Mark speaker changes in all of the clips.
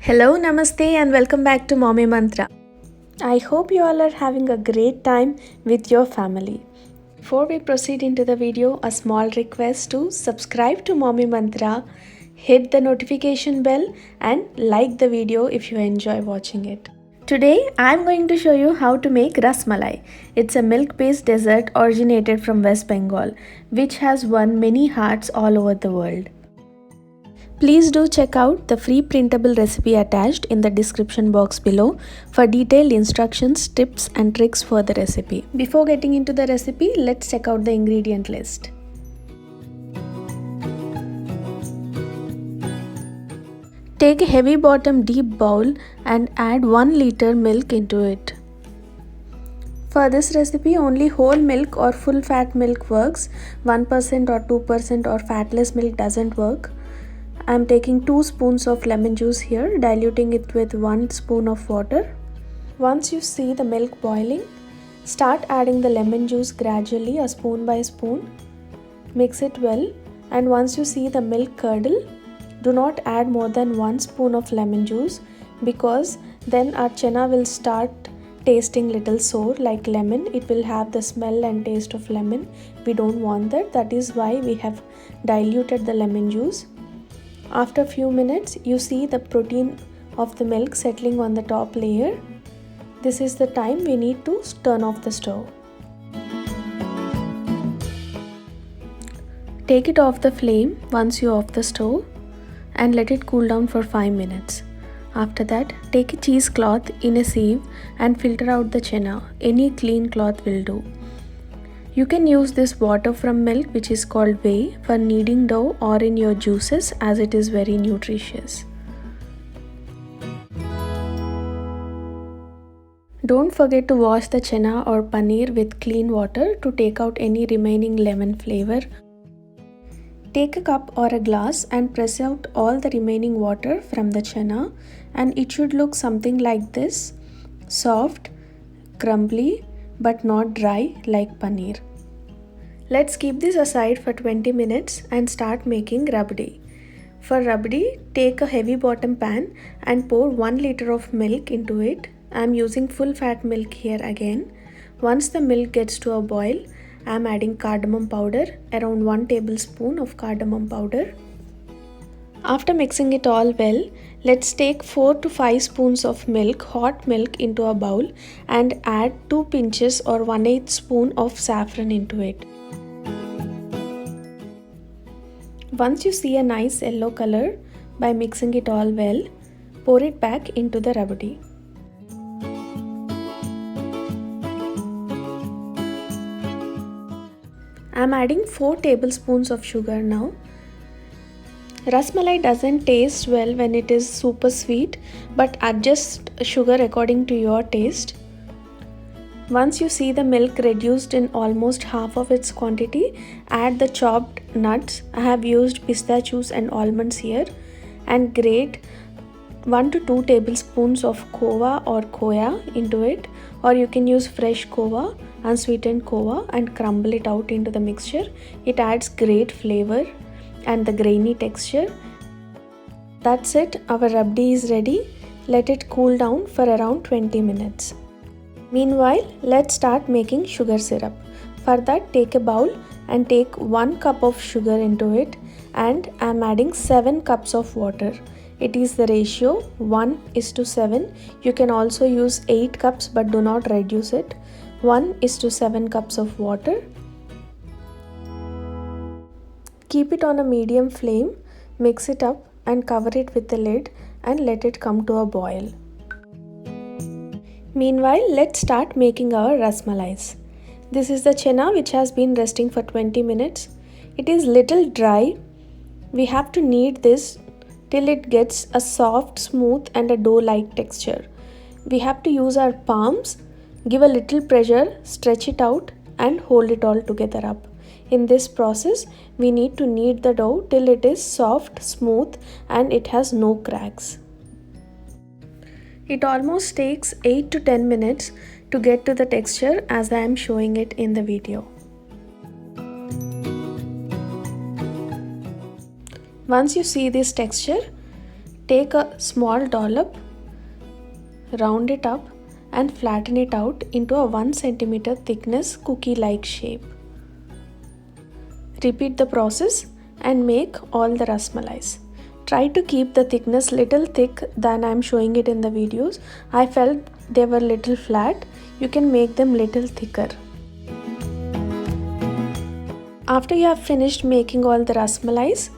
Speaker 1: Hello, Namaste, and welcome back to Mommy Mantra. I hope you all are having a great time with your family. Before we proceed into the video, a small request to subscribe to Mommy Mantra, hit the notification bell, and like the video if you enjoy watching it. Today, I am going to show you how to make Ras Malai. It's a milk-based dessert originated from West Bengal, which has won many hearts all over the world. Please do check out the free printable recipe attached in the description box below for detailed instructions, tips and tricks for the recipe. Before getting into the recipe, let's check out the ingredient list. Take a heavy bottom deep bowl and add 1 liter milk into it. For this recipe, only whole milk or full fat milk works. 1% or 2% or fatless milk doesn't work. I am taking 2 spoons of lemon juice here, diluting it with 1 spoon of water. Once you see the milk boiling, start adding the lemon juice gradually, a spoon by spoon. Mix it well, and once you see the milk curdle, do not add more than 1 spoon of lemon juice because then our chana will start tasting little sour like lemon. It will have the smell and taste of lemon. We don't want that. That is why we have diluted the lemon juice. After a few minutes, you see the protein of the milk settling on the top layer. This is the time we need to turn off the stove. Take it off the flame once you off the stove and let it cool down for 5 minutes. After that, take a cheesecloth in a sieve and filter out the chana. Any clean cloth will do. You can use this water from milk, which is called whey, for kneading dough or in your juices as it is very nutritious. Don't forget to wash the chana or paneer with clean water to take out any remaining lemon flavor. Take a cup or a glass and press out all the remaining water from the chana, and it should look something like this: soft, crumbly, but not dry like paneer. Let's keep this aside for 20 minutes and start making rabdi. For rabdi, take a heavy bottom pan and pour 1 liter of milk into it. I am using full fat milk here again. Once the milk gets to a boil, I am adding cardamom powder, around 1 tablespoon of cardamom powder. After mixing it all well, let's take 4 to 5 spoons of milk, hot milk, into a bowl and add 2 pinches or 1/8 spoon of saffron into it. Once you see a nice yellow color by mixing it all well, pour it back into the rabdi. I am adding 4 tablespoons of sugar now. Ras Malai doesn't taste well when it is super sweet, but adjust sugar according to your taste. Once you see the milk reduced in almost half of its quantity, add the chopped nuts. I have used pistachios and almonds here, and grate 1 to 2 tablespoons of khova or khoya into it, or you can use fresh khova, unsweetened khova, and crumble it out into the mixture. It adds great flavor and the grainy texture. That's it, our rabdi is ready. Let it cool down for around 20 minutes. Meanwhile, let's start making sugar syrup. For that, take a bowl and take 1 cup of sugar into it, and I am adding 7 cups of water. It is the ratio 1:7. You can also use 8 cups but do not reduce it. 1:7 cups of water. Keep it on a medium flame, mix it up and cover it with the lid and let it come to a boil. Meanwhile, let's start making our ras malais. This is the chana which has been resting for 20 minutes. It is little dry. We have to knead this till it gets a soft, smooth and a dough-like texture. We have to use our palms, give a little pressure, stretch it out and hold it all together up. In this process, we need to knead the dough till it is soft, smooth and it has no cracks. It almost takes 8 to 10 minutes to get to the texture as I am showing it in the video. Once you see this texture, Take a small dollop, round it up and flatten it out into a 1 centimeter thickness cookie-like shape. Repeat the process and make all the rasmalais. Try to keep the thickness little thick than I am showing it in the videos. I felt they were little flat. You can make them little thicker. After you have finished making all the rasmalais,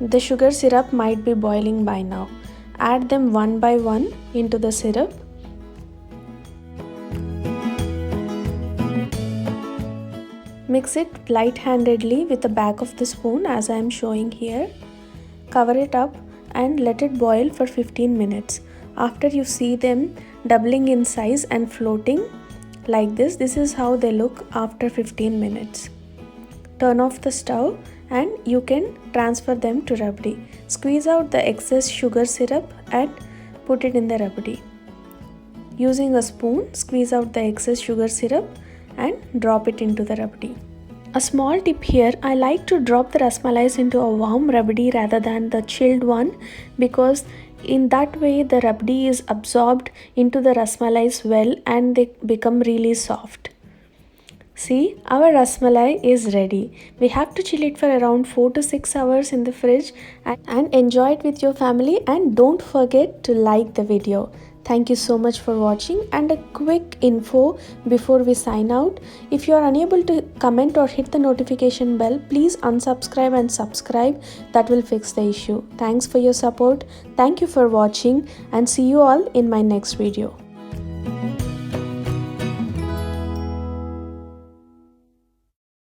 Speaker 1: the sugar syrup might be boiling by now. Add them one by one into the syrup. Mix it light-handedly with the back of the spoon as I am showing here. Cover it up and let it boil for 15 minutes. After you see them doubling in size and floating like this is how they look after 15 minutes. Turn off the stove and you can transfer them to rabdi. Squeeze out the excess sugar syrup and put it in the rabdi. Using a spoon, squeeze out the excess sugar syrup and drop it into the rabdi. A small tip here, I like to drop the rasmalais into a warm rabdi rather than the chilled one, because in that way the rabdi is absorbed into the rasmalais well and they become really soft. See, our rasmalai is ready. We have to chill it for around 4 to 6 hours in the fridge and enjoy it with your family, and don't forget to like the video. Thank you so much for watching, and a quick info before we sign out. If you are unable to comment or hit the notification bell, please unsubscribe and subscribe. That will fix the issue. Thanks for your support. Thank you for watching and see you all in my next video.